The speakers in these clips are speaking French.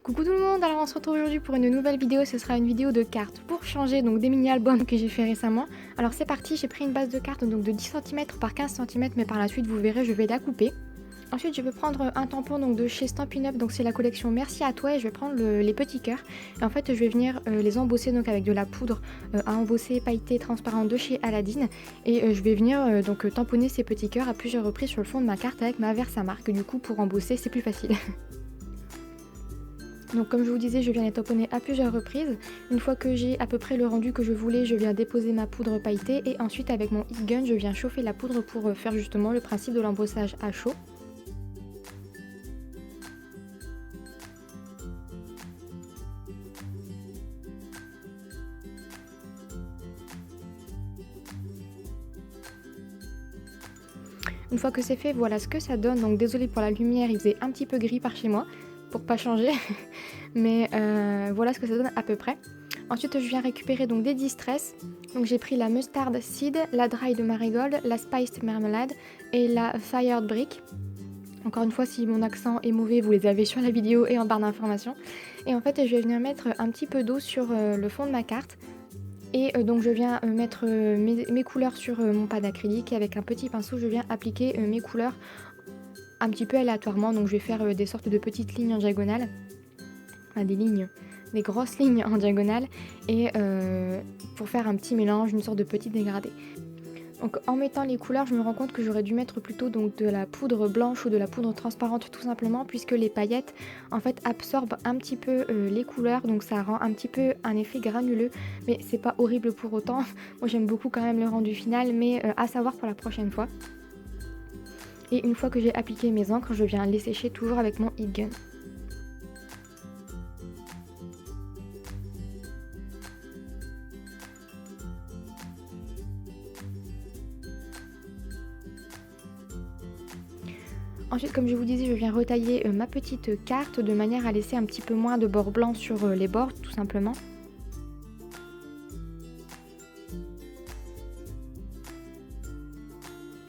Coucou tout le monde, alors on se retrouve aujourd'hui pour une nouvelle vidéo, ce sera une vidéo de cartes pour changer donc des mini-albums que j'ai fait récemment. Alors c'est parti, j'ai pris une base de cartes donc de 10 cm par 15 cm mais par la suite vous verrez je vais la couper. Ensuite je vais prendre un tampon donc de chez Stampin' Up, donc c'est la collection Merci à toi et je vais prendre les petits cœurs. Et en fait je vais venir les embosser donc avec de la poudre à embosser pailletée transparente de chez Aladdin. Et je vais venir donc tamponner ces petits cœurs à plusieurs reprises sur le fond de ma carte avec ma Versamark. Du coup pour embosser c'est plus facile. Donc comme je vous disais, je viens les tamponner à plusieurs reprises. Une fois que j'ai à peu près le rendu que je voulais, je viens déposer ma poudre pailletée et ensuite avec mon heat gun, je viens chauffer la poudre pour faire justement le principe de l'embossage à chaud. Une fois que c'est fait, voilà ce que ça donne. Donc désolée pour la lumière, il faisait un petit peu gris par chez moi pour pas changer. Mais voilà ce que ça donne à peu près. Ensuite, je viens récupérer donc des distress. Donc j'ai pris la mustard seed, la dry de marigold, la spiced marmalade et la fired brick. Encore une fois, si mon accent est mauvais, vous les avez sur la vidéo et en barre d'informations. Et en fait, je vais venir mettre un petit peu d'eau sur le fond de ma carte. Et donc je viens mettre mes couleurs sur mon pad acrylique et avec un petit pinceau, je viens appliquer mes couleurs un petit peu aléatoirement. Donc je vais faire des sortes de petites lignes en diagonale. Enfin, des grosses lignes en diagonale et pour faire un petit mélange, une sorte de petit dégradé. Donc en mettant les couleurs, je me rends compte que j'aurais dû mettre plutôt donc de la poudre blanche ou de la poudre transparente tout simplement puisque les paillettes en fait absorbent un petit peu les couleurs, donc ça rend un petit peu un effet granuleux, mais c'est pas horrible pour autant. Moi j'aime beaucoup quand même le rendu final, mais à savoir pour la prochaine fois. Et une fois que j'ai appliqué mes encres, je viens les sécher toujours avec mon heat gun. Ensuite, comme je vous disais, je viens retailler ma petite carte de manière à laisser un petit peu moins de bords blancs sur les bords, tout simplement.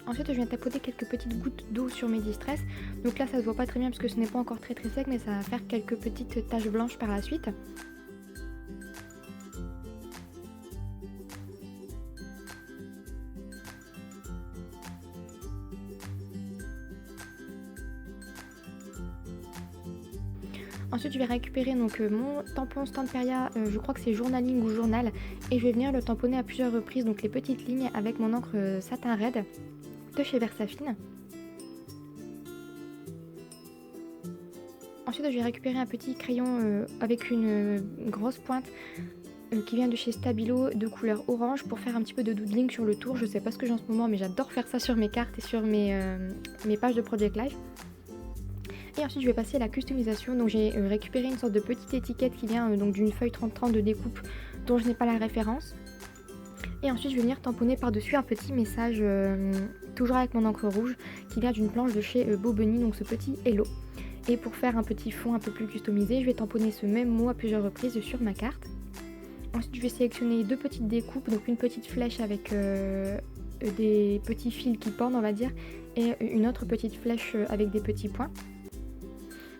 Ensuite, je viens tapoter quelques petites gouttes d'eau sur mes distress. Donc là, ça se voit pas très bien parce que ce n'est pas encore très sec, mais ça va faire quelques petites taches blanches par la suite. Ensuite, je vais récupérer donc mon tampon Stamperia, je crois que c'est Journaling ou Journal, et je vais venir le tamponner à plusieurs reprises, donc les petites lignes avec mon encre satin raide de chez Versafine. Ensuite, je vais récupérer un petit crayon avec une grosse pointe qui vient de chez Stabilo de couleur orange pour faire un petit peu de doodling sur le tour. Je sais pas ce que j'ai en ce moment, mais j'adore faire ça sur mes cartes et sur mes pages de Project Life. Et ensuite je vais passer à la customisation. Donc j'ai récupéré une sorte de petite étiquette qui vient donc d'une feuille 30-30 de découpe dont je n'ai pas la référence. Et ensuite je vais venir tamponner par-dessus un petit message, toujours avec mon encre rouge, qui vient d'une planche de chez Bobeny, donc ce petit hello. Et pour faire un petit fond un peu plus customisé, je vais tamponner ce même mot à plusieurs reprises sur ma carte. Ensuite je vais sélectionner deux petites découpes, donc une petite flèche avec des petits fils qui pendent on va dire, et une autre petite flèche avec des petits points.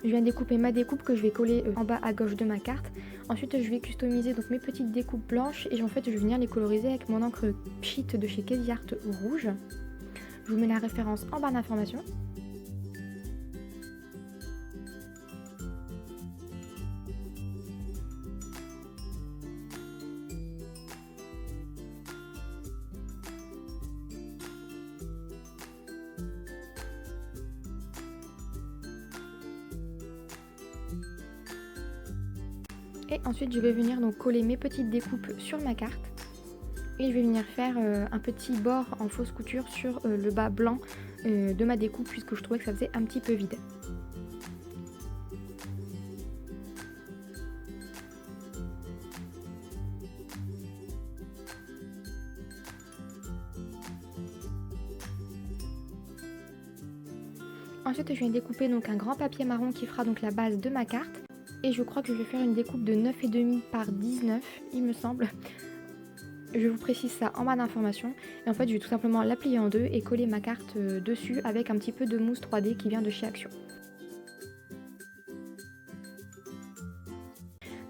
Je viens découper ma découpe que je vais coller en bas à gauche de ma carte. Ensuite je vais customiser donc mes petites découpes blanches et en fait je vais venir les coloriser avec mon encre Pchit de chez Crazy Art rouge. Je vous mets la référence en barre d'informations. Et ensuite je vais venir donc coller mes petites découpes sur ma carte. Et je vais venir faire un petit bord en fausse couture sur le bas blanc de ma découpe puisque je trouvais que ça faisait un petit peu vide. Ensuite je viens découper donc un grand papier marron qui fera donc la base de ma carte. Et je crois que je vais faire une découpe de 9,5 par 19 il me semble. Je vous précise ça en barre d'informations. Et en fait je vais tout simplement la plier en deux et coller ma carte dessus avec un petit peu de mousse 3D qui vient de chez Action.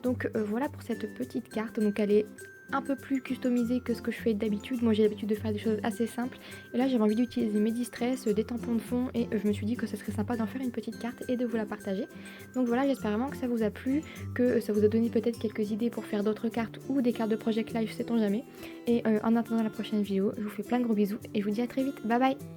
Donc voilà pour cette petite carte, donc elle est un peu plus customisée que ce que je fais d'habitude. Moi j'ai l'habitude de faire des choses assez simples et là j'avais envie d'utiliser mes distress, des tampons de fond et je me suis dit que ce serait sympa d'en faire une petite carte et de vous la partager. Donc voilà, j'espère vraiment que ça vous a plu, que ça vous a donné peut-être quelques idées pour faire d'autres cartes ou des cartes de Project Life, sait-on jamais. Et en attendant la prochaine vidéo, je vous fais plein de gros bisous et je vous dis à très vite, bye bye.